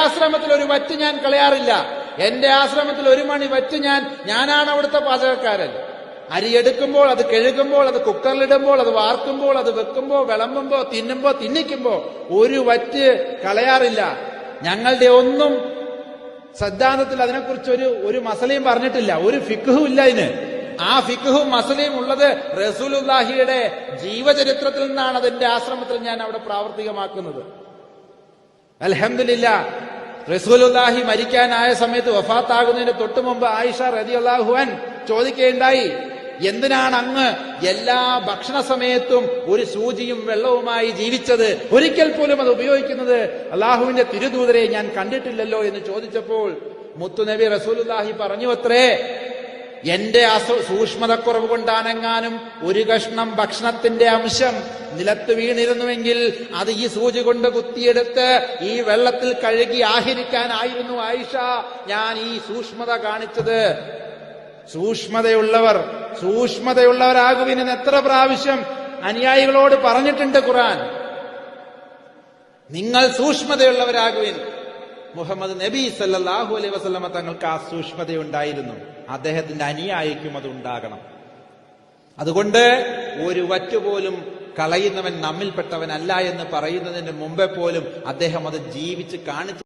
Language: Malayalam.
ആശ്രമത്തിൽ ഒരു വറ്റ് ഞാൻ കളയാറില്ല. എന്റെ ആശ്രമത്തിൽ ഒരു മണി വറ്റ് ഞാനാണ് അവിടുത്തെ പാചകക്കാരൻ. അരി എടുക്കുമ്പോൾ, അത് കഴുകുമ്പോൾ, അത് കുക്കറിലിടുമ്പോൾ, അത് വാർക്കുമ്പോൾ, അത് വെക്കുമ്പോൾ, വിളമ്പുമ്പോ, തിന്നിക്കുമ്പോ ഒരു വറ്റ് കളയാറില്ല. ഞങ്ങളുടെ ഒന്നും സിദ്ധാന്തത്തിൽ അതിനെക്കുറിച്ച് ഒരു മസലയും പറഞ്ഞിട്ടില്ല, ഒരു ഫിഖ്ഹും ഇല്ല ഇതിന്. ആ ഫിഖ്ഹും മസലയും ഉള്ളത് റസൂലുള്ളാഹിയുടെ ജീവചരിത്രത്തിൽ നിന്നാണ്. അതിന്റെ ആശ്രമത്തിൽ ഞാൻ അവിടെ പ്രാവർത്തികമാക്കുന്നത്. അൽഹംദുലില്ലാ, റസൂലുള്ളാഹി മരിക്കാനായ സമയത്ത് വഫാത്താകുന്നതിന് തൊട്ടു മുമ്പ് ആയിഷ റളിയല്ലാഹു അൻഹ ചോദിക്കുകയുണ്ടായി, എന്തിനാണ് അങ്ങ് എല്ലാ ഭക്ഷണ സമയത്തും ഒരു സൂചിയും വെള്ളവുമായി ജീവിച്ചത്? ഒരിക്കൽ പോലും അത് ഉപയോഗിക്കുന്നത് അള്ളാഹുവിന്റെ തിരുദൂതരെ ഞാൻ കണ്ടിട്ടില്ലല്ലോ എന്ന് ചോദിച്ചപ്പോൾ മുത്തുനബി റസൂലുള്ളാഹി പറഞ്ഞു അത്രേ, എന്റെ സൂക്ഷ്മതക്കുറവ് കൊണ്ടാണെങ്ങാനും ഒരു കഷ്ണം ഭക്ഷണത്തിന്റെ അംശം നിലത്ത് വീണിരുന്നുവെങ്കിൽ അത് ഈ സൂചി കൊണ്ട് കുത്തിയെടുത്ത് ഈ വെള്ളത്തിൽ കഴുകി ആഹരിക്കാനായിരുന്നു ആയിഷ ഞാൻ ഈ സൂക്ഷ്മത കാണിച്ചത്. സൂക്ഷ്മതയുള്ളവരാകുവിന് എത്ര പ്രാവശ്യം അനുയായികളോട് പറഞ്ഞിട്ടുണ്ട് ഖുർആൻ. നിങ്ങൾ സൂക്ഷ്മതയുള്ളവരാകുവിൻ. മുഹമ്മദ് നബി സല്ലല്ലാഹു അലൈഹി വസല്ലമ തങ്ങൾക്ക് ആ സൂക്ഷ്മതയുണ്ടായിരുന്നു. അദ്ദേഹത്തിന്റെ അനുയായിക്കും അത് ഉണ്ടാകണം. അതുകൊണ്ട് ഒരു വറ്റുപോലും കളയുന്നവൻ നമ്മിൽപ്പെട്ടവനല്ല എന്ന് പറയുന്നതിന് മുമ്പേ പോലും അദ്ദേഹം അത് ജീവിച്ച് കാണിച്ചു.